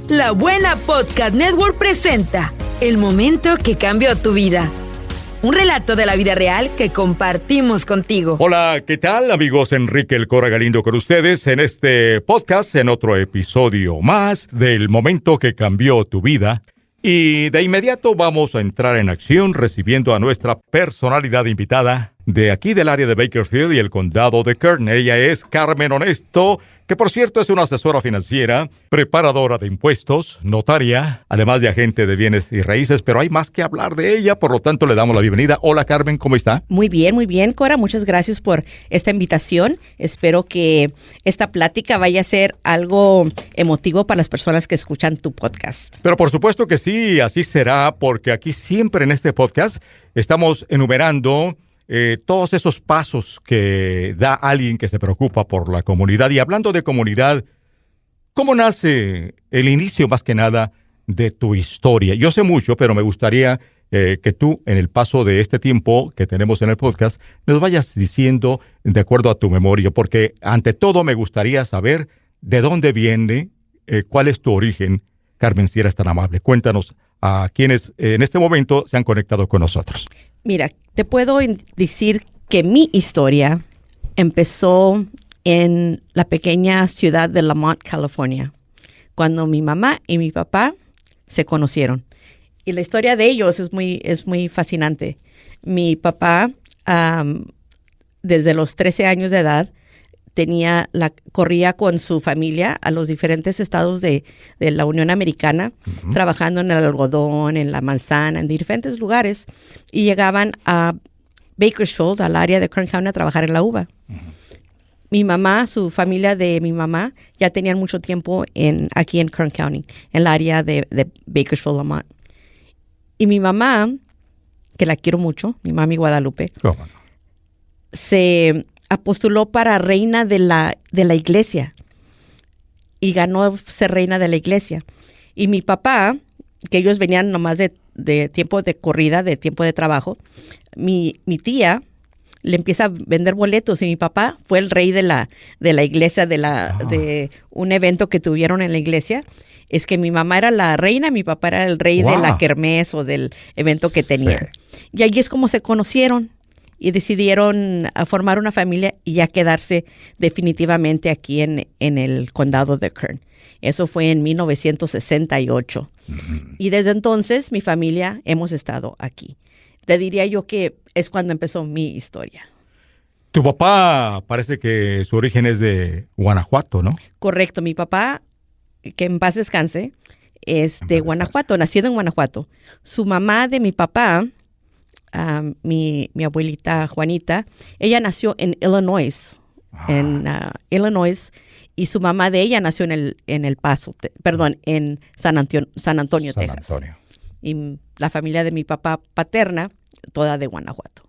La Buena Podcast Network presenta El momento que cambió tu vida. Un relato de la vida real que compartimos contigo. Hola, ¿qué tal, amigos? Enrique El Cora Galindo con ustedes en este podcast, en otro episodio más del momento que cambió tu vida. Y de inmediato vamos a entrar en acción recibiendo a nuestra personalidad invitada de aquí del área de Bakersfield y el condado de Kern. Ella es Carmen Honesto, que por cierto es una asesora financiera, preparadora de impuestos, notaria, además de agente de bienes y raíces, pero hay más que hablar de ella, por lo tanto le damos la bienvenida. Hola Carmen, ¿cómo está? Muy bien, Cora, muchas gracias por esta invitación. Espero que esta plática vaya a ser algo emotivo para las personas que escuchan tu podcast. Pero por supuesto que sí, así será, porque aquí siempre en este podcast estamos enumerando todos esos pasos que da alguien que se preocupa por la comunidad. Y hablando de comunidad, ¿cómo nace el inicio más que nada de tu historia? Yo sé mucho, pero me gustaría que tú, en el paso de este tiempo que tenemos en el podcast, nos vayas diciendo de acuerdo a tu memoria, porque ante todo me gustaría saber de dónde viene, cuál es tu origen. Carmen, si eres tan amable, cuéntanos a quienes en este momento se han conectado con nosotros. Mira, te puedo decir que mi historia empezó en la pequeña ciudad de Lamont, California, cuando mi mamá y mi papá se conocieron. Y la historia de ellos es muy fascinante. Mi papá, desde los 13 años de edad, corría con su familia a los diferentes estados de la Unión Americana, trabajando en el algodón, en la manzana, en diferentes lugares, y llegaban a Bakersfield, al área de Kern County, a trabajar en la uva. Mi mamá, su familia de mi mamá, ya tenían mucho tiempo aquí en Kern County, en el área de Bakersfield, Lamont. Y mi mamá, que la quiero mucho, mi mami Guadalupe, se postuló para reina de la iglesia y ganó ser reina de la iglesia. Y mi papá, que ellos venían nomás de tiempo de corrida, de tiempo de trabajo, mi tía le empieza a vender boletos y mi papá fue el rey de la iglesia, de un evento que tuvieron en la iglesia. Es que mi mamá era la reina, mi papá era el rey de la kermés o del evento que tenían. Y allí es como se conocieron. Y decidieron formar una familia y ya quedarse definitivamente aquí en el condado de Kern. Eso fue en 1968. Y desde entonces mi familia hemos estado aquí. Te diría yo que es cuando empezó mi historia. Tu papá parece que su origen es de Guanajuato, ¿no? Correcto. Mi papá, que en paz descanse, es de Guanajuato, nacido en Guanajuato. Su mamá de mi papá, mi abuelita Juanita, ella nació en Illinois, y su mamá de ella nació en El Paso, en San Antonio, Texas. Y la familia de mi papá paterna, toda de Guanajuato.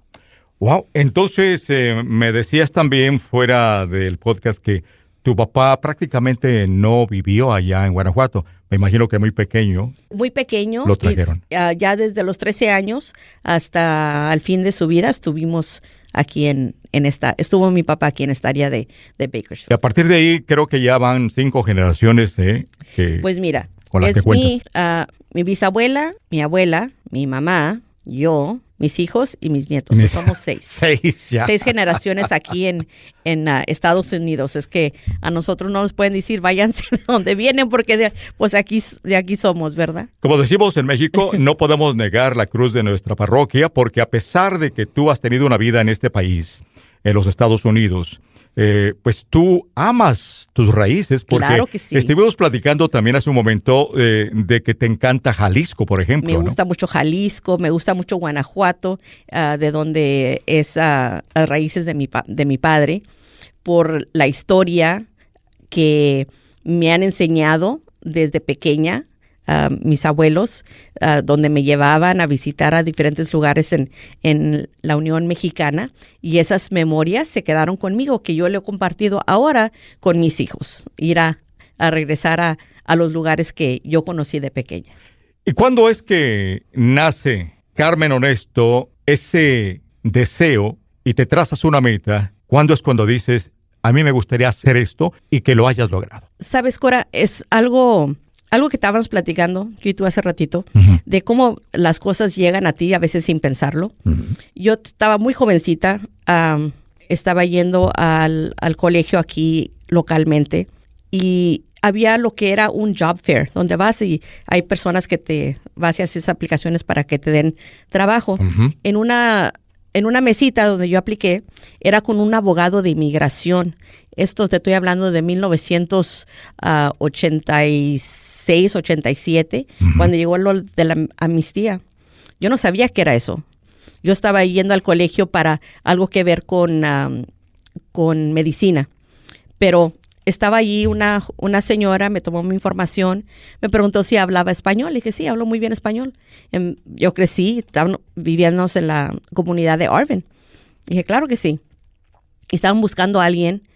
Wow, entonces me decías también fuera del podcast que tu papá prácticamente no vivió allá en Guanajuato. Me imagino que muy pequeño. Muy pequeño. Lo trajeron. Y, ya desde los 13 años hasta el fin de su vida estuvimos aquí estuvo mi papá aquí en esta área de Bakersfield. Y a partir de ahí creo que ya van 5 generaciones pues mira, con las que cuentas. Mi bisabuela, mi abuela, mi mamá, yo, mis hijos y mis nietos. Somos 6. 6 ya. 6 generaciones aquí en Estados Unidos. Es que a nosotros no nos pueden decir váyanse de donde vienen porque de aquí somos, ¿verdad? Como decimos en México, no podemos negar la cruz de nuestra parroquia porque a pesar de que tú has tenido una vida en este país, en los Estados Unidos, pues tú amas tus raíces porque claro que sí. Estuvimos platicando también hace un momento de que te encanta Jalisco, por ejemplo. Me gusta mucho Jalisco, me gusta mucho Guanajuato, de donde es las raíces de mi padre, por la historia que me han enseñado desde pequeña. Mis abuelos, donde me llevaban a visitar a diferentes lugares en la Unión Mexicana, y esas memorias se quedaron conmigo, que yo le he compartido ahora con mis hijos, ir a regresar a los lugares que yo conocí de pequeña. ¿Y cuándo es que nace, Carmen Honesto, ese deseo y te trazas una meta? ¿Cuándo es cuando dices, a mí me gustaría hacer esto y que lo hayas logrado? Sabes, Cora, es algo algo que estábamos platicando, yo y tú hace ratito, Ujú. de cómo las cosas llegan a ti a veces sin pensarlo. Ujú. Yo estaba muy jovencita, estaba yendo al colegio aquí localmente y había lo que era un job fair, donde vas y hay personas que te vas y haces aplicaciones para que te den trabajo. Ujú. En una mesita donde yo apliqué, era con un abogado de inmigración. Esto te estoy hablando de 1986, 87, cuando llegó lo de la amnistía. Yo no sabía qué era eso. Yo estaba yendo al colegio para algo que ver con medicina, pero estaba allí una señora, me tomó mi información, me preguntó si hablaba español. Le dije, sí, hablo muy bien español. Yo crecí, vivíamos en la comunidad de Arvin. Dije, claro que sí. Y estaban buscando a alguien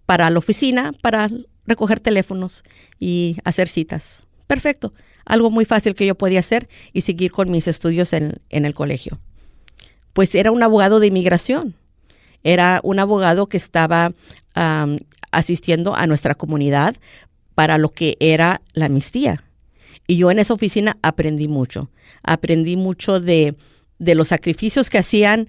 para la oficina, para recoger teléfonos y hacer citas. Perfecto. Algo muy fácil que yo podía hacer y seguir con mis estudios en el colegio. Pues era un abogado de inmigración. Era un abogado que estaba asistiendo a nuestra comunidad para lo que era la amnistía. Y yo en esa oficina aprendí mucho. Aprendí mucho de los sacrificios que hacían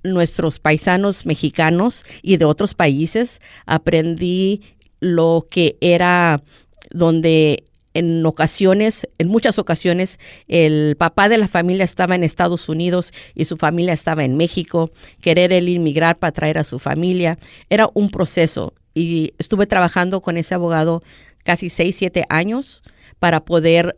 nuestros paisanos mexicanos y de otros países. Aprendí lo que era donde en muchas ocasiones, el papá de la familia estaba en Estados Unidos y su familia estaba en México. Querer él inmigrar para traer a su familia era un proceso. Y estuve trabajando con ese abogado casi 6, 7 años para poder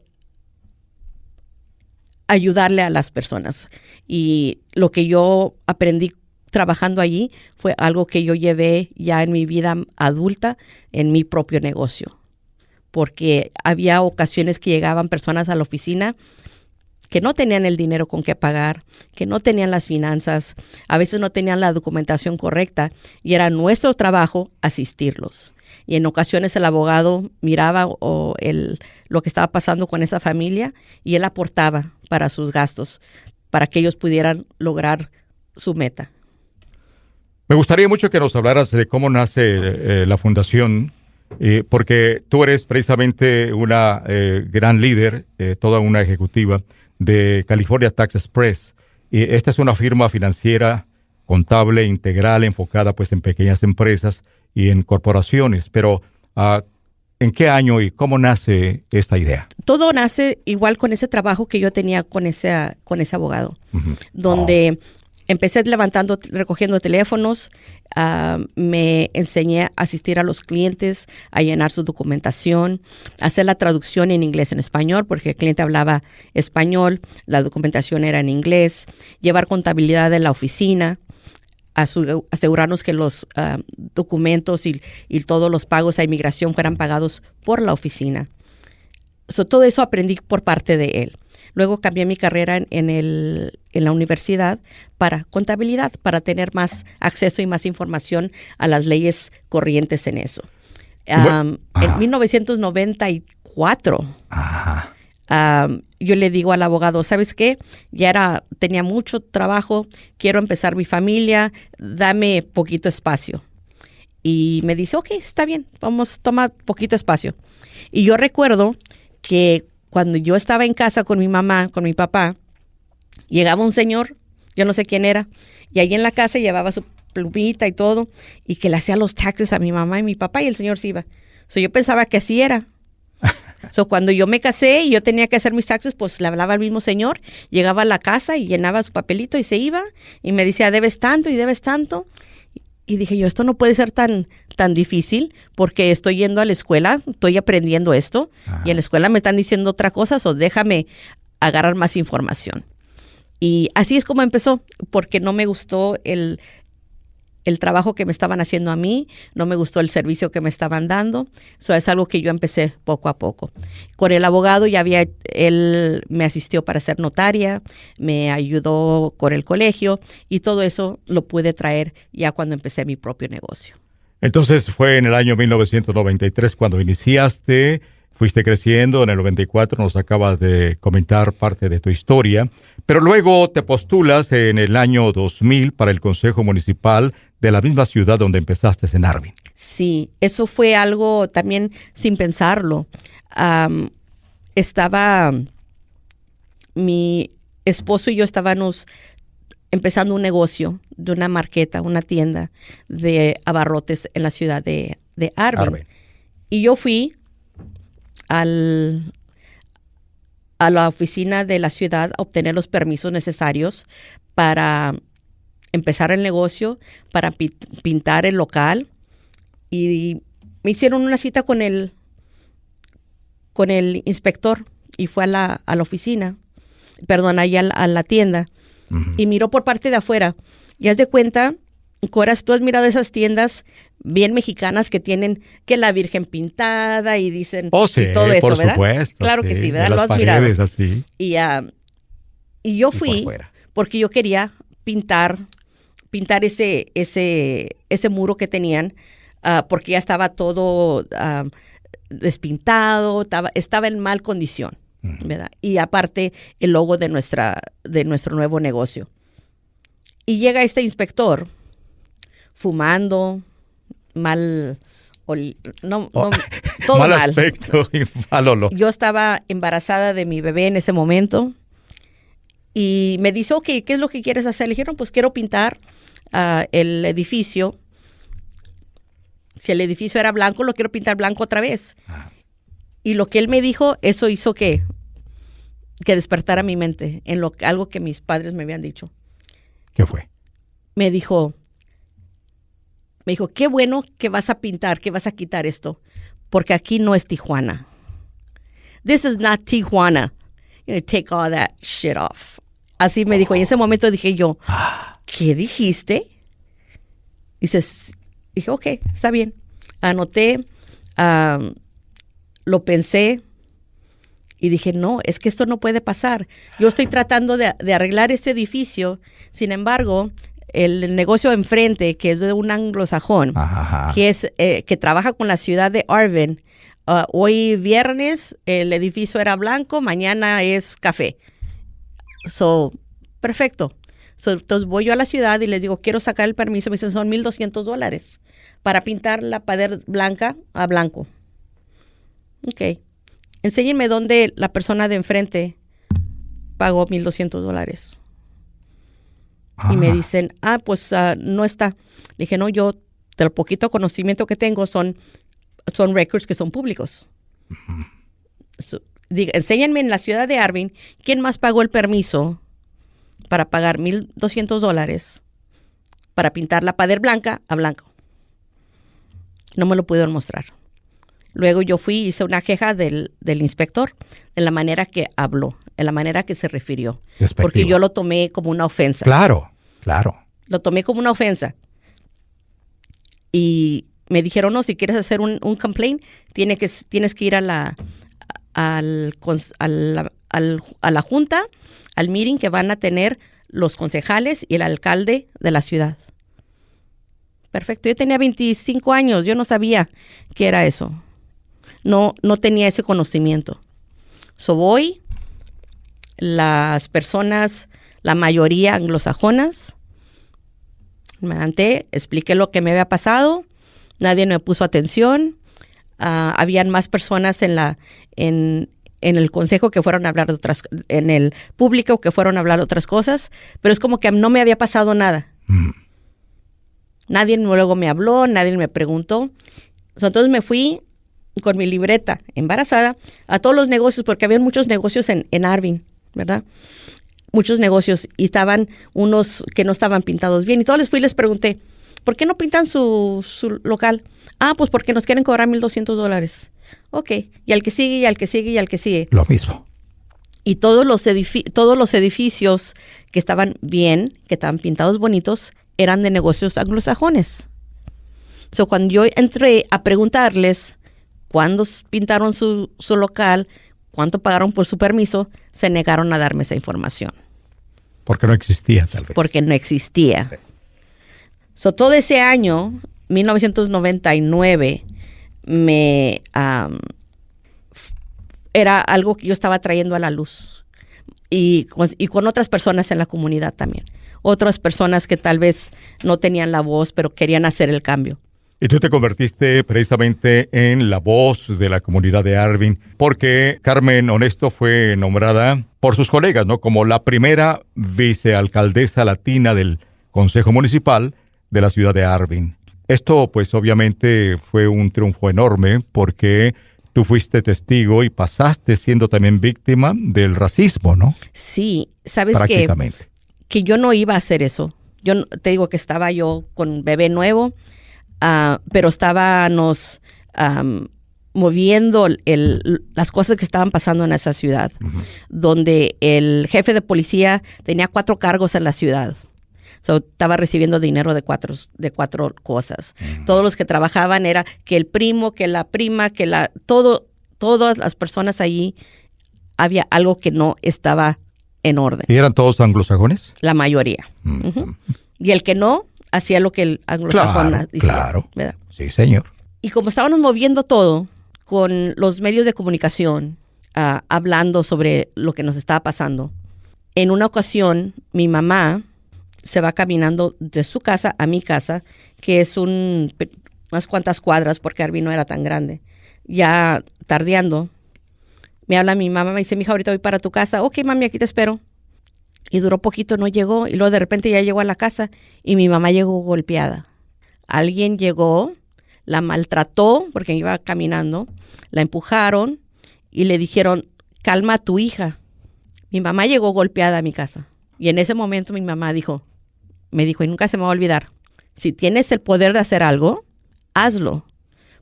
ayudarle a las personas. Y lo que yo aprendí trabajando allí fue algo que yo llevé ya en mi vida adulta en mi propio negocio. Porque había ocasiones que llegaban personas a la oficina que no tenían el dinero con que pagar, que no tenían las finanzas, a veces no tenían la documentación correcta y era nuestro trabajo asistirlos. Y en ocasiones el abogado miraba lo que estaba pasando con esa familia y él aportaba para sus gastos, para que ellos pudieran lograr su meta. Me gustaría mucho que nos hablaras de cómo nace la fundación, porque tú eres precisamente una gran líder, toda una ejecutiva de California Tax Express. Y esta es una firma financiera, contable, integral, enfocada pues en pequeñas empresas y en corporaciones. Pero, ¿en qué año y cómo nace esta idea? Todo nace igual con ese trabajo que yo tenía con ese abogado, donde empecé recogiendo teléfonos, me enseñé a asistir a los clientes, a llenar su documentación, a hacer la traducción en inglés en español, porque el cliente hablaba español, la documentación era en inglés, llevar contabilidad de la oficina, asegurarnos que los documentos y todos los pagos a inmigración fueran pagados por la oficina. Todo eso aprendí por parte de él. Luego cambié mi carrera en la universidad para contabilidad, para tener más acceso y más información a las leyes corrientes en eso. En 1994, yo le digo al abogado, ¿sabes qué? Tenía mucho trabajo, quiero empezar mi familia, dame poquito espacio. Y me dice, ok, está bien, toma poquito espacio. Y yo recuerdo que cuando yo estaba en casa con mi mamá, con mi papá, llegaba un señor, yo no sé quién era, y ahí en la casa llevaba su plumita y todo, y que le hacía los taxes a mi mamá y mi papá, y el señor se iba. Yo pensaba que así era. Cuando yo me casé y yo tenía que hacer mis taxes, pues le hablaba al mismo señor, llegaba a la casa y llenaba su papelito y se iba, y me decía, debes tanto y debes tanto. Y dije yo, esto no puede ser tan difícil porque estoy yendo a la escuela, estoy aprendiendo esto y en la escuela me están diciendo otra cosa, déjame agarrar más información. Y así es como empezó, porque no me gustó el trabajo que me estaban haciendo a mí, no me gustó el servicio que me estaban dando. Eso es algo que yo empecé poco a poco. Con el abogado él me asistió para ser notaria, me ayudó con el colegio y todo eso lo pude traer ya cuando empecé mi propio negocio. Entonces fue en el año 1993 cuando iniciaste, fuiste creciendo, en el 94 nos acabas de comentar parte de tu historia, pero luego te postulas en el año 2000 para el Consejo Municipal de la misma ciudad donde empezaste, en Arvin. Sí, eso fue algo también sin pensarlo. mi esposo y yo estábamos empezando un negocio de una marqueta, una tienda de abarrotes en la ciudad de Arvin. Y yo fui a la oficina de la ciudad a obtener los permisos necesarios para empezar el negocio, para pintar el local. Y me hicieron una cita con el inspector y fue a la oficina, perdón, allá a la tienda. Uh-huh. Y miró por parte de afuera. Y haz de cuenta, Coras, tú has mirado esas tiendas bien mexicanas que tienen que la Virgen pintada y dicen sí, y todo eso, por ¿verdad? Supuesto, claro sí, que sí, ¿verdad? Lo has mirado. Así. Y yo fui porque yo quería pintar ese muro que tenían, porque ya estaba todo despintado, estaba en mal condición, ¿verdad? Y aparte el logo de nuestro nuevo negocio. Y llega este inspector fumando, todo mal mal. Aspecto y mal olor. Yo estaba embarazada de mi bebé en ese momento y me dice, ok, ¿qué es lo que quieres hacer? Le dijeron, pues quiero pintar el edificio. Si el edificio era blanco, lo quiero pintar blanco otra vez. Y lo que él me dijo, eso hizo que despertara mi mente en algo que mis padres me habían dicho. ¿Qué fue? Me dijo, qué bueno que vas a pintar, que vas a quitar esto, porque aquí no es Tijuana. This is not Tijuana. You know, take all that shit off. Así me dijo. Y en ese momento dije yo, ¿qué dijiste? Dije, ok, está bien. Anoté, lo pensé y dije, no, es que esto no puede pasar. Yo estoy tratando de arreglar este edificio. Sin embargo, el negocio enfrente, que es de un anglosajón, que trabaja con la ciudad de Arvin, hoy viernes el edificio era blanco, mañana es café. Perfecto. Entonces voy yo a la ciudad y les digo, quiero sacar el permiso. Me dicen, son $1,200 para pintar la pared blanca a blanco. Ok. Enséñenme dónde la persona de enfrente pagó $1,200. Y me dicen, pues no está. Le dije, no, yo, del poquito conocimiento que tengo, son records que son públicos. Uh-huh. Enséñenme en la ciudad de Arvin quién más pagó el permiso para pagar $1,200 para pintar la pared blanca a blanco. No me lo pudieron mostrar. Luego yo fui y hice una queja del inspector de la manera que habló, de la manera que se refirió. Despectivo. Porque yo lo tomé como una ofensa. Claro. Lo tomé como una ofensa. Y me dijeron, no, si quieres hacer un complaint, tienes que ir a la junta, al meeting que van a tener los concejales y el alcalde de la ciudad. Perfecto. Yo tenía 25 años. Yo no sabía qué era eso. No tenía ese conocimiento. Voy, las personas, la mayoría anglosajonas, me levanté, expliqué lo que me había pasado, nadie me puso atención, habían más personas en el consejo que fueron a hablar de otras, en el público que fueron a hablar de otras cosas, pero es como que no me había pasado nada. Nadie luego me habló, nadie me preguntó. Entonces me fui con mi libreta, embarazada, a todos los negocios, porque había muchos negocios en Arvin, ¿verdad? Muchos negocios, y estaban unos que no estaban pintados bien. Y todos les fui y les pregunté, ¿por qué no pintan su local? Pues porque nos quieren cobrar $1,200. Ok, y al que sigue, y al que sigue, y al que sigue. Lo mismo. Y todos los edificios que estaban bien, que estaban pintados bonitos, eran de negocios anglosajones. Cuando yo entré a preguntarles cuándo pintaron su local, cuánto pagaron por su permiso, se negaron a darme esa información. Porque no existía, tal vez. Porque no existía. Sí. Todo ese año, 1999, era algo que yo estaba trayendo a la luz. Y con otras personas en la comunidad también. Otras personas que tal vez no tenían la voz, pero querían hacer el cambio. Y tú te convertiste precisamente en la voz de la comunidad de Arvin, porque Carmen Honesto fue nombrada por sus colegas, ¿no?, como la primera vicealcaldesa latina del Consejo Municipal de la ciudad de Arvin. Esto, pues, obviamente fue un triunfo enorme porque tú fuiste testigo y pasaste siendo también víctima del racismo, ¿no? Sí, sabes prácticamente. Que yo no iba a hacer eso. Yo te digo que estaba yo con bebé nuevo, pero estábamos moviendo las cosas que estaban pasando en esa ciudad, donde el jefe de policía tenía 4 cargos en la ciudad. So, estaba recibiendo dinero de cuatro cosas. Todos los que trabajaban era que el primo, que la prima, todas las personas allí, había algo que no estaba en orden. ¿Y eran todos anglosajones? La mayoría. Y el que no, hacía lo que el anglosajón decía. Claro, ¿verdad? Sí, señor. Y como estábamos moviendo todo con los medios de comunicación, hablando sobre lo que nos estaba pasando, en una ocasión mi mamá se va caminando de su casa a mi casa, que es unas cuantas cuadras porque Arvin no era tan grande. Ya tardeando, me habla mi mamá, me dice, mija, ahorita voy para tu casa. Ok, mami, aquí te espero. Y duró poquito, no llegó. Y luego de repente ya llegó a la casa y mi mamá llegó golpeada. Alguien llegó, la maltrató porque iba caminando, la empujaron y le dijeron, calma a tu hija. Mi mamá llegó golpeada a mi casa. Y en ese momento mi mamá me dijo, y nunca se me va a olvidar, si tienes el poder de hacer algo, hazlo,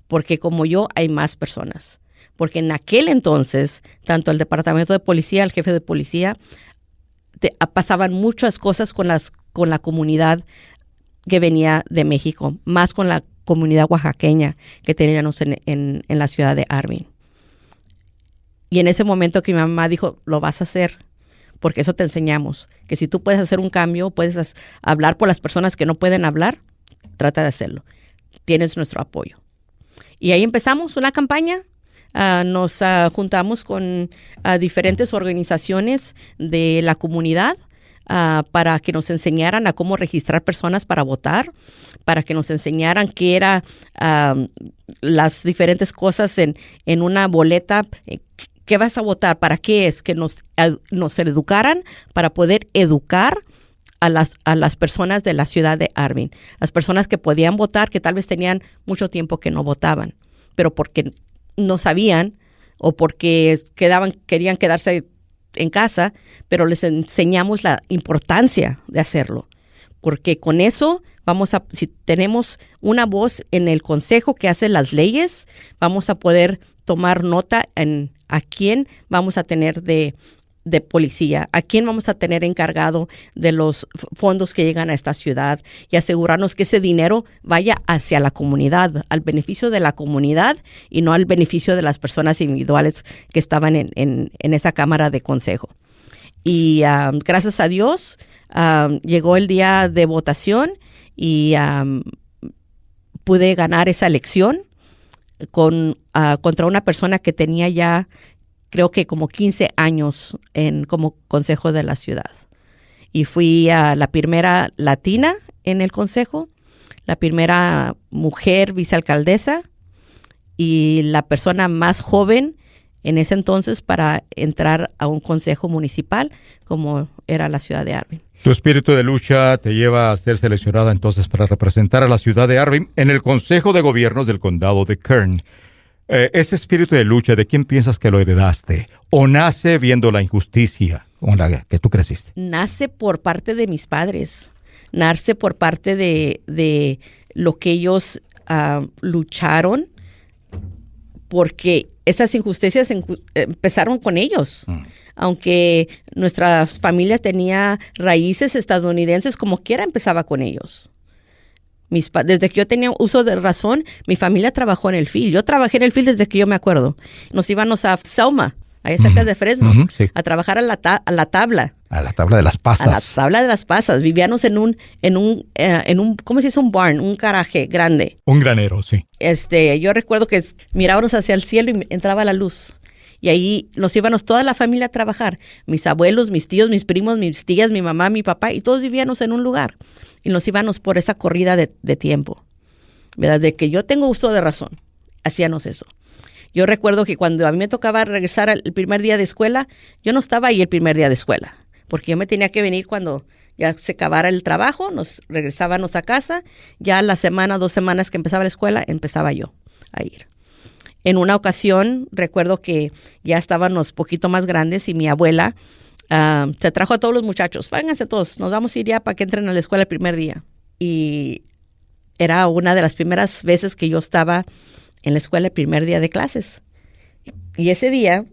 porque como yo hay más personas. Porque en aquel entonces, tanto el departamento de policía, el jefe de policía, pasaban muchas cosas con la comunidad que venía de México, más con la comunidad oaxaqueña que teníamos en la ciudad de Arvin. Y en ese momento que mi mamá dijo, lo vas a hacer, porque eso te enseñamos, que si tú puedes hacer un cambio, puedes hablar por las personas que no pueden hablar, trata de hacerlo. Tienes nuestro apoyo. Y ahí empezamos una campaña. Nos juntamos con diferentes organizaciones de la comunidad para que nos enseñaran a cómo registrar personas para votar, para que nos enseñaran qué eran las diferentes cosas en una boleta. ¿Qué vas a votar? ¿Para qué es? Que nos educaran para poder educar a las personas de la ciudad de Arvin. Las personas que podían votar, que tal vez tenían mucho tiempo que no votaban, pero porque no sabían o porque querían quedarse en casa, pero les enseñamos la importancia de hacerlo. Porque con eso si tenemos una voz en el consejo que hace las leyes, vamos a poder tomar nota en a quién vamos a tener de policía, a quién vamos a tener encargado de los fondos que llegan a esta ciudad y asegurarnos que ese dinero vaya hacia la comunidad, al beneficio de la comunidad y no al beneficio de las personas individuales que estaban en esa cámara de consejo. Y gracias a Dios llegó el día de votación y pude ganar esa elección contra una persona que tenía ya, creo que como 15 años como consejo de la ciudad. Y fui la primera latina en el consejo, la primera mujer vicealcaldesa y la persona más joven en ese entonces para entrar a un consejo municipal como era la ciudad de Arvin. Tu espíritu de lucha te lleva a ser seleccionada entonces para representar a la ciudad de Arvin en el Consejo de Gobiernos del Condado de Kern. Ese espíritu de lucha, ¿de quién piensas que lo heredaste? ¿O nace viendo la injusticia con la que tú creciste? Nace por parte de mis padres. Nace por parte de lo que ellos lucharon, porque esas injusticias empezaron con ellos. Aunque nuestras familias tenían raíces estadounidenses, como quiera empezaba con ellos. Desde que yo tenía uso de razón, mi familia trabajó en el field. Yo trabajé en el field desde que yo me acuerdo. Nos íbamos a Selma, ahí cerca de Fresno, sí, a trabajar a la tabla. A la tabla de las pasas. A la tabla de las pasas. Vivíamos en un ¿cómo se dice? Un barn, un garaje grande. Un granero, sí. Yo recuerdo que mirábamos hacia el cielo y entraba la luz. Y ahí nos íbamos toda la familia a trabajar. Mis abuelos, mis tíos, mis primos, mis tías, mi mamá, mi papá, y todos vivíamos en un lugar. Y nos íbamos por esa corrida de tiempo. ¿verdad? De que yo tengo uso de razón, hacíamos eso. Yo recuerdo que cuando a mí me tocaba regresar el primer día de escuela, yo no estaba ahí el primer día de escuela, porque yo me tenía que venir cuando ya se acabara el trabajo, nos regresábamos a casa, ya la semana, 2 semanas que empezaba la escuela, empezaba yo a ir. En una ocasión, recuerdo que ya estábamos poquito más grandes y mi abuela se trajo a todos los muchachos, vénganse todos, nos vamos a ir ya para que entren a la escuela el primer día. Y era una de las primeras veces que yo estaba en la escuela el primer día de clases. Y ese día,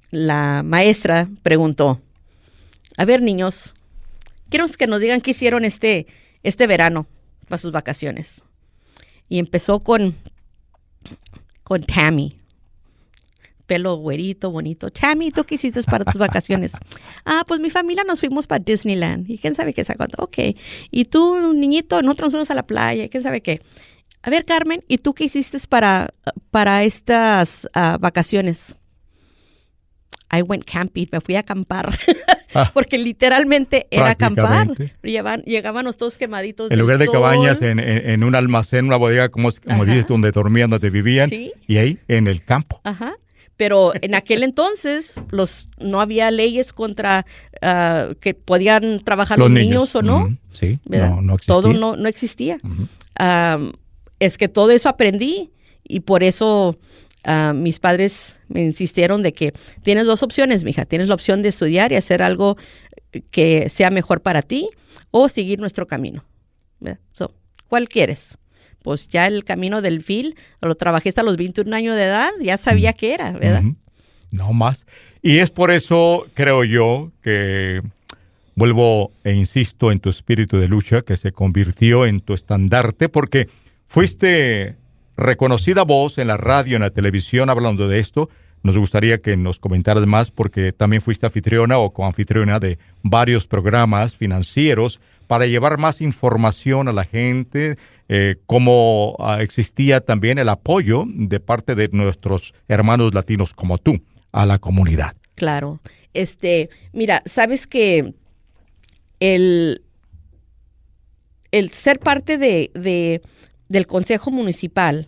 la maestra preguntó, a ver, niños, quiero que nos digan qué hicieron este verano para sus vacaciones. Y empezó con Tammy. Pelo güerito, bonito. Tammy, ¿tú qué hiciste para tus vacaciones? Pues mi familia nos fuimos para Disneyland. ¿Y quién sabe qué sacó? Ok. Y tú, niñito, nosotros nos fuimos a la playa. ¿Quién sabe qué? A ver, Carmen, ¿y tú qué hiciste para estas vacaciones? I went camping. Me fui a acampar. Porque literalmente era acampar. Llegábamos todos quemaditos en lugar de sol. Cabañas, en un almacén, una bodega, como dices, donde dormían, donde vivían. ¿Sí? Y ahí, en el campo. Ajá. Pero en aquel entonces no había leyes contra que podían trabajar los niños o no. Uh-huh. Sí, no existía. Todo no existía. Uh-huh. Es que todo eso aprendí y por eso mis padres me insistieron de que tienes 2 opciones, mija. Tienes la opción de estudiar y hacer que sea mejor para ti o seguir nuestro camino. ¿Cuál quieres? Pues ya el camino del FIL, lo trabajé hasta los 21 años de edad, ya sabía qué era, ¿verdad? Uh-huh. No más. Y es por eso, creo yo, que vuelvo e insisto en tu espíritu de lucha, que se convirtió en tu estandarte, porque fuiste reconocida voz en la radio, en la televisión, hablando de esto. Nos gustaría que nos comentaras más, porque también fuiste anfitriona o coanfitriona de varios programas financieros para llevar más información a la gente, cómo existía también el apoyo de parte de nuestros hermanos latinos como tú a la comunidad. Claro. Mira, sabes que el ser parte del Consejo Municipal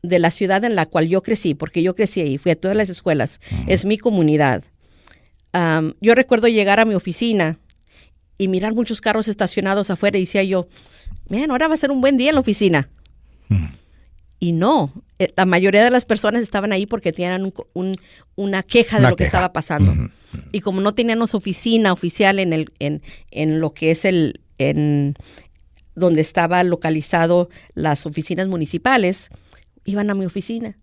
de la ciudad en la cual yo crecí, porque yo crecí ahí, fui a todas las escuelas, es mi comunidad. Yo recuerdo llegar a mi oficina y mirar muchos carros estacionados afuera y decía yo, ahora va a ser un buen día en la oficina. Y no, la mayoría de las personas estaban ahí porque tenían una queja de lo que estaba pasando. Y como no teníamos oficina oficial en lo que es donde estaba localizado las oficinas municipales, iban a mi oficina.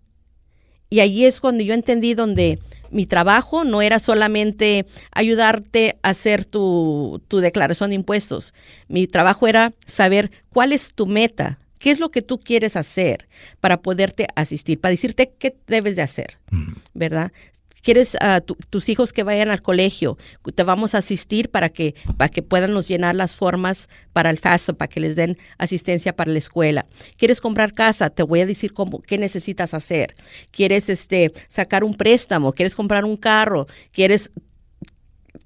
Y allí es cuando yo entendí donde mi trabajo no era solamente ayudarte a hacer tu declaración de impuestos. Mi trabajo era saber cuál es tu meta, qué es lo que tú quieres hacer para poderte asistir, para decirte qué debes de hacer, ¿verdad? ¿Quieres tus hijos que vayan al colegio? Te vamos a asistir para que puedan llenar las formas para el FAFSA, para que les den asistencia para la escuela. ¿Quieres comprar casa? Te voy a decir qué necesitas hacer. ¿Quieres sacar un préstamo? ¿Quieres comprar un carro?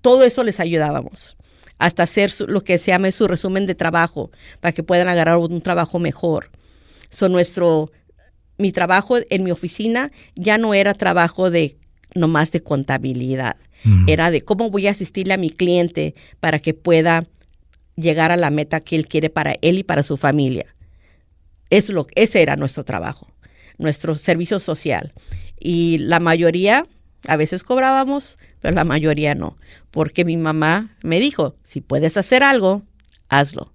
Todo eso les ayudábamos. Hasta hacer lo que se llama su resumen de trabajo, para que puedan agarrar un trabajo mejor. Mi trabajo en mi oficina ya no era trabajo nomás de contabilidad. Era de cómo voy a asistirle a mi cliente para que pueda llegar a la meta que él quiere para él y para su familia. Ese era nuestro trabajo, nuestro servicio social. Y la mayoría, a veces cobrábamos, pero la mayoría no. Porque mi mamá me dijo, si puedes hacer algo, hazlo,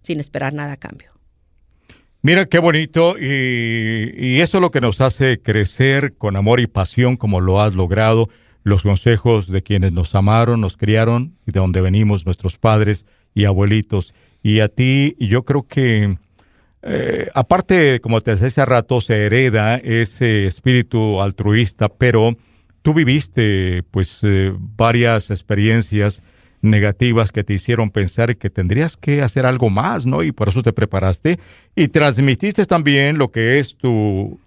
sin esperar nada a cambio. Mira, qué bonito, y eso es lo que nos hace crecer con amor y pasión, como lo has logrado, los consejos de quienes nos amaron, nos criaron, y de donde venimos nuestros padres y abuelitos. Y a ti, yo creo que, aparte, como te decía hace rato, se hereda ese espíritu altruista, pero tú viviste, varias experiencias negativas que te hicieron pensar que tendrías que hacer algo más, ¿no? Y por eso te preparaste y transmitiste también lo que es lo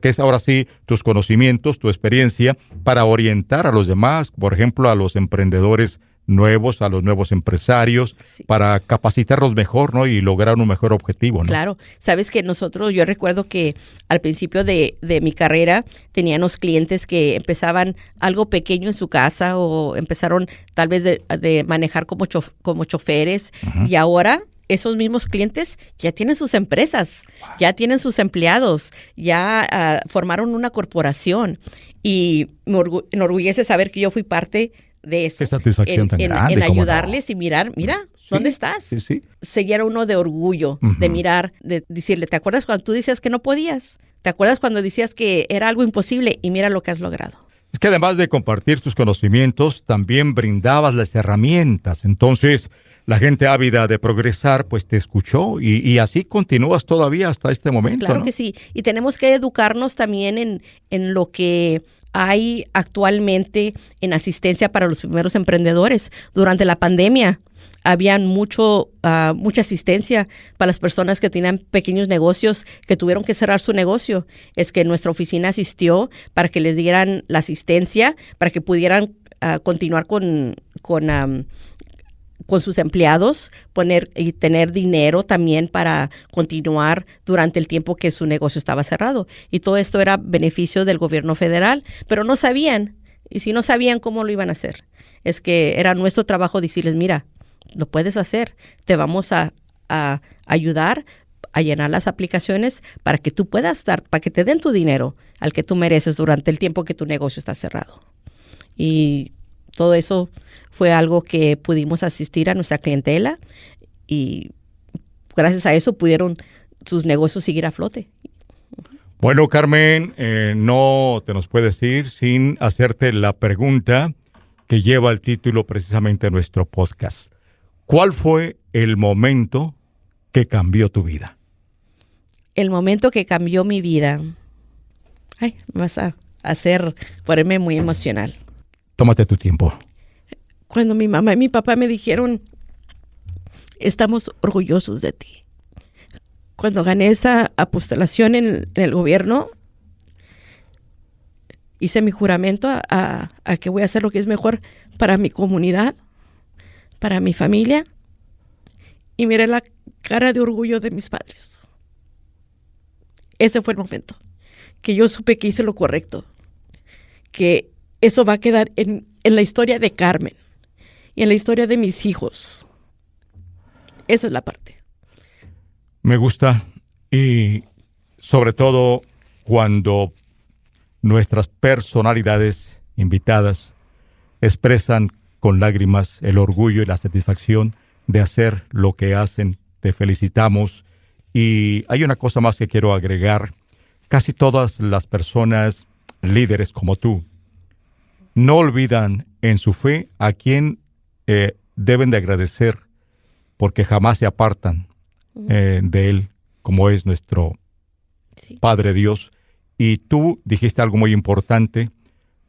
que es ahora sí tus conocimientos, tu experiencia para orientar a los demás, por ejemplo, a los emprendedores nuevos, a los nuevos empresarios, Sí. para capacitarlos mejor, ¿no? Y lograr un mejor objetivo, ¿no? Claro, sabes que yo recuerdo que al principio de mi carrera teníamos clientes que empezaban algo pequeño en su casa o empezaron tal vez de manejar como choferes, y ahora esos mismos clientes ya tienen sus empresas, ya tienen sus empleados, ya formaron una corporación, y me enorgullece saber que yo fui parte de eso. Qué satisfacción tan grande. En ¿cómo no? ayudarles y mira, ¿dónde estás? Sí, sí. Se llena uno de orgullo, de mirar, de decirle, ¿te acuerdas cuando tú decías que no podías? ¿Te acuerdas cuando decías que era algo imposible? Y mira lo que has logrado. Es que además de compartir tus conocimientos, también brindabas las herramientas. Entonces, la gente ávida de progresar, pues te escuchó y así continúas todavía hasta este momento, Claro, ¿no? que sí. Y tenemos que educarnos también en lo que hay actualmente en asistencia para los primeros emprendedores. Durante la pandemia habían mucha asistencia para las personas que tenían pequeños negocios que tuvieron que cerrar su negocio. Es que nuestra oficina asistió para que les dieran la asistencia, para que pudieran continuar con sus empleados, y tener dinero también para continuar durante el tiempo que su negocio estaba cerrado. Y todo esto era beneficio del gobierno federal, pero no sabían. Y si no sabían, ¿cómo lo iban a hacer? Es que era nuestro trabajo decirles, mira, lo puedes hacer, te vamos a ayudar a llenar las aplicaciones para que tú puedas para que te den tu dinero al que tú mereces durante el tiempo que tu negocio está cerrado. Y todo eso fue algo que pudimos asistir a nuestra clientela, y gracias a eso pudieron sus negocios seguir a flote. Bueno, Carmen, no te nos puedes ir sin hacerte la pregunta que lleva el título precisamente de nuestro podcast. ¿Cuál fue el momento que cambió tu vida? El momento que cambió mi vida. Ay, me vas a ponerme muy emocional. Tómate tu tiempo. Cuando mi mamá y mi papá me dijeron, estamos orgullosos de ti. Cuando gané esa apostolación en el gobierno, hice mi juramento a que voy a hacer lo que es mejor para mi comunidad, para mi familia, y miré la cara de orgullo de mis padres. Ese fue el momento que yo supe que hice lo correcto, que eso va a quedar en la historia de Carmen y en la historia de mis hijos. Esa es la parte. Me gusta, y sobre todo cuando nuestras personalidades invitadas expresan con lágrimas el orgullo y la satisfacción de hacer lo que hacen. Te felicitamos. Y hay una cosa más que quiero agregar. Casi todas las personas líderes como tú no olvidan en su fe a quien deben de agradecer, porque jamás se apartan de Él, como es nuestro Padre Dios. Y tú dijiste algo muy importante,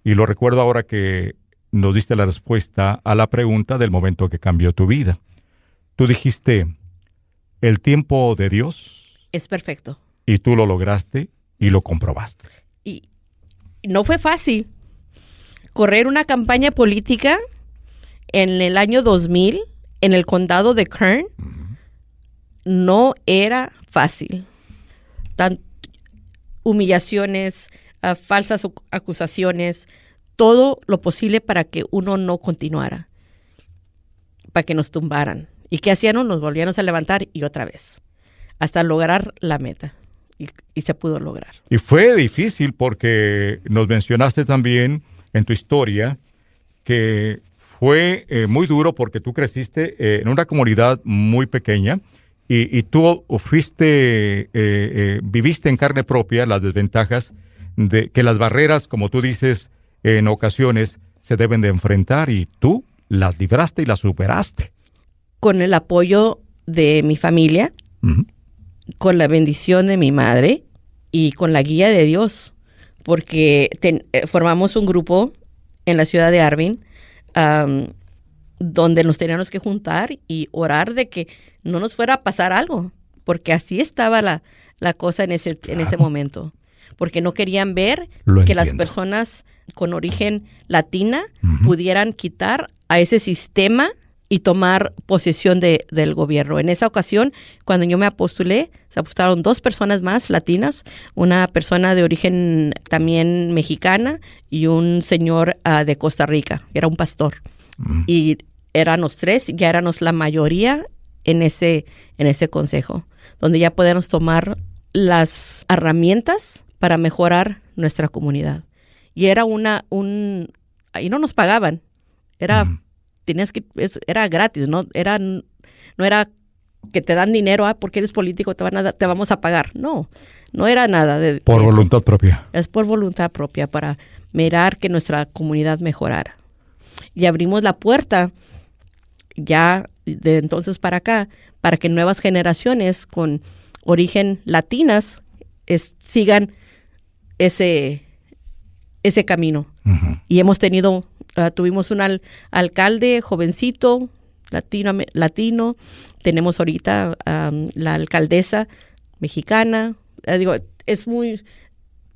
y lo recuerdo ahora que nos diste la respuesta a la pregunta del momento que cambió tu vida. Tú dijiste, el tiempo de Dios es perfecto. Y tú lo lograste y lo comprobaste. Y no fue fácil. Correr una campaña política en el año 2000 en el condado de Kern no era fácil. Humillaciones, falsas acusaciones, todo lo posible para que uno no continuara, para que nos tumbaran. ¿Y qué hacían? Nos volvíamos a levantar y otra vez, hasta lograr la meta. Y se pudo lograr. Y fue difícil porque nos mencionaste también en tu historia que fue muy duro porque tú creciste en una comunidad muy pequeña y tú viviste en carne propia las desventajas de que las barreras, como tú dices, en ocasiones se deben de enfrentar, y tú las libraste y las superaste. Con el apoyo de mi familia, con la bendición de mi madre y con la guía de Dios, porque formamos un grupo en la ciudad de Arvin, donde nos teníamos que juntar y orar de que no nos fuera a pasar algo, porque así estaba la cosa en ese momento, porque no querían ver que las personas con origen latina pudieran quitar a ese sistema y tomar posesión del gobierno. En esa ocasión, cuando yo me postulé, se apostaron 2 personas más latinas, una persona de origen también mexicana y un señor de Costa Rica, era un pastor. Y éramos 3, ya éramos la mayoría en ese consejo, donde ya podemos tomar las herramientas para mejorar nuestra comunidad. Y era ahí no nos pagaban, era gratis, no era que te dan dinero, porque eres político te vamos a pagar. No era nada de por eso. Voluntad propia. Es por voluntad propia para mirar que nuestra comunidad mejorara. Y abrimos la puerta ya de entonces para acá, para que nuevas generaciones con origen latinas sigan ese camino. Y hemos tuvimos un alcalde jovencito, latino. Tenemos ahorita la alcaldesa mexicana.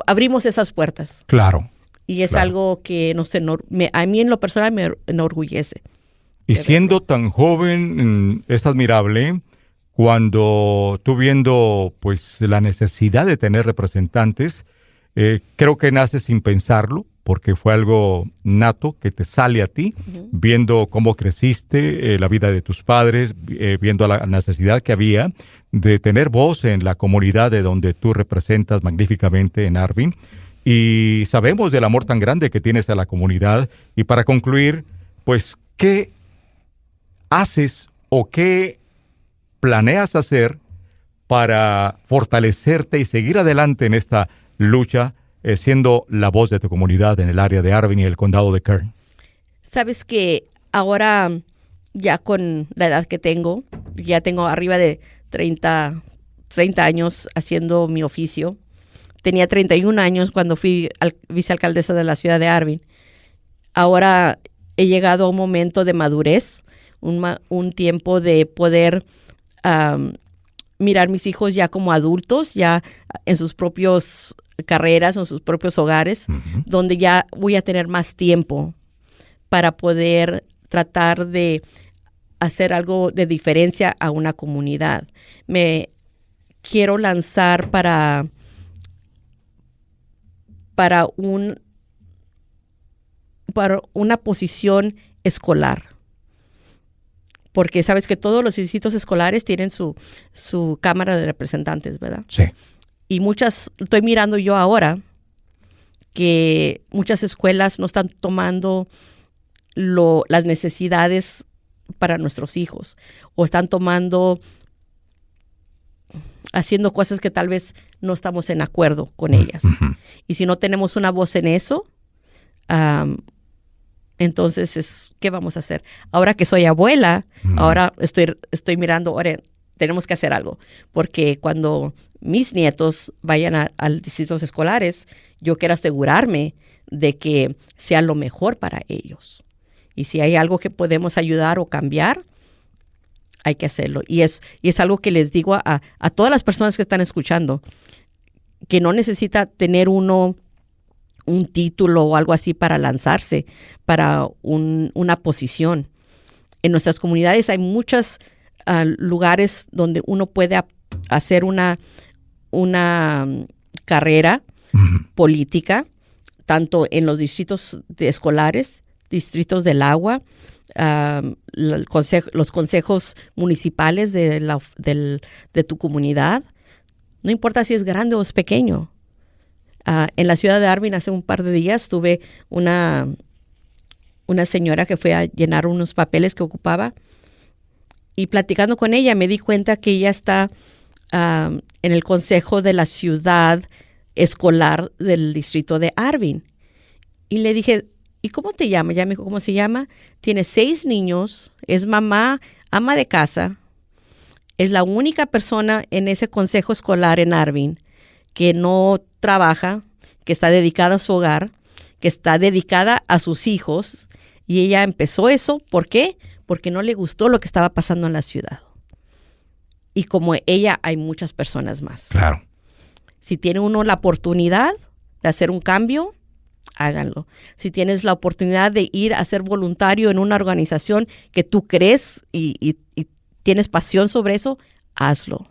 Abrimos esas puertas. Claro. Y es algo que a mí en lo personal me enorgullece. Y siendo tan joven, es admirable cuando tú viendo pues la necesidad de tener representantes, creo que nace sin pensarlo, porque fue algo nato que te sale a ti, viendo cómo creciste, la vida de tus padres, viendo la necesidad que había de tener voz en la comunidad de donde tú representas magníficamente en Arvin. Y sabemos del amor tan grande que tienes a la comunidad. Y para concluir, pues, ¿qué haces o qué planeas hacer para fortalecerte y seguir adelante en esta lucha, siendo la voz de tu comunidad en el área de Arvin y el condado de Kern? Sabes que ahora, ya con la edad que tengo, ya tengo arriba de 30 años haciendo mi oficio. Tenía 31 años cuando fui vicealcaldesa de la ciudad de Arvin. Ahora he llegado a un momento de madurez, un tiempo de poder mirar mis hijos ya como adultos, ya en sus propias carreras, en sus propios hogares, donde ya voy a tener más tiempo para poder tratar de hacer algo de diferencia a una comunidad. Me quiero lanzar para una posición escolar. Porque sabes que todos los distritos escolares tienen su Cámara de Representantes, ¿verdad? Sí. Y estoy mirando yo ahora que muchas escuelas no están tomando las necesidades para nuestros hijos, o están haciendo cosas que tal vez no estamos en acuerdo con ellas. Y si no tenemos una voz en eso, entonces, ¿qué vamos a hacer? Ahora que soy abuela, ahora estoy mirando, ahora tenemos que hacer algo. Porque cuando mis nietos vayan a distritos escolares, yo quiero asegurarme de que sea lo mejor para ellos. Y si hay algo que podemos ayudar o cambiar, hay que hacerlo. Y es algo que les digo a todas las personas que están escuchando, que no necesita tener un título o algo así para lanzarse para una posición. En nuestras comunidades hay muchos lugares donde uno puede hacer una carrera política, tanto en los distritos escolares, distritos del agua, los consejos municipales de tu comunidad. No importa si es grande o es pequeño. En la ciudad de Arvin hace un par de días tuve una señora que fue a llenar unos papeles que ocupaba, y platicando con ella me di cuenta que ella está en el consejo de la ciudad escolar del distrito de Arvin. Y le dije, ¿y cómo te llamas? Ya me dijo, ¿cómo se llama? Tiene 6 niños, es mamá, ama de casa, es la única persona en ese consejo escolar en Arvin que no trabaja, que está dedicada a su hogar, que está dedicada a sus hijos. Y ella empezó eso, ¿por qué? Porque no le gustó lo que estaba pasando en la ciudad. Y como ella, hay muchas personas más. Claro. Si tiene uno la oportunidad de hacer un cambio, háganlo. Si tienes la oportunidad de ir a ser voluntario en una organización que tú crees y tienes pasión sobre eso, hazlo.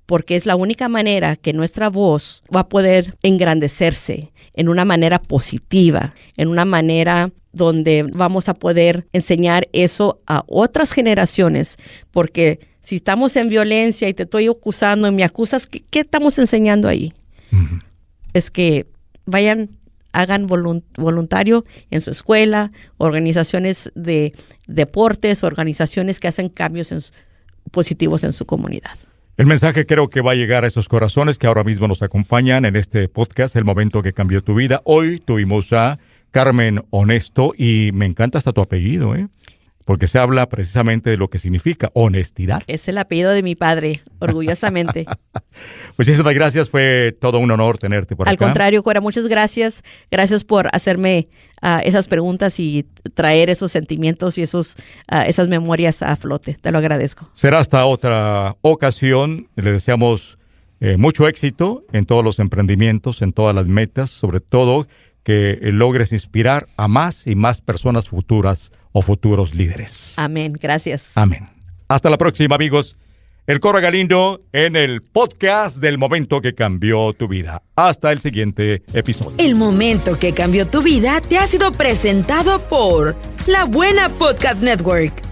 Porque es la única manera que nuestra voz va a poder engrandecerse en una manera positiva, en una manera donde vamos a poder enseñar eso a otras generaciones. Porque si estamos en violencia y te estoy acusando y me acusas, ¿qué estamos enseñando ahí? Uh-huh. Es que vayan, hagan voluntario en su escuela, organizaciones de deportes, organizaciones que hacen cambios positivos en su comunidad. El mensaje creo que va a llegar a esos corazones que ahora mismo nos acompañan en este podcast, El Momento que Cambió Tu Vida. Hoy tuvimos a Carmen Honesto y me encanta hasta tu apellido, porque se habla precisamente de lo que significa honestidad. Es el apellido de mi padre, orgullosamente. Muchísimas gracias, fue todo un honor tenerte por acá. Al contrario, Cora, muchas gracias. Gracias por hacerme esas preguntas y traer esos sentimientos y esas memorias a flote. Te lo agradezco. Será hasta otra ocasión. Le deseamos mucho éxito en todos los emprendimientos, en todas las metas, sobre todo que logres inspirar a más y más personas futuras o futuros líderes. Amén. Gracias. Amén. Hasta la próxima, amigos. El Cora Galindo en el podcast del Momento que Cambió Tu Vida. Hasta el siguiente episodio. El Momento que Cambió Tu Vida te ha sido presentado por La Buena Podcast Network.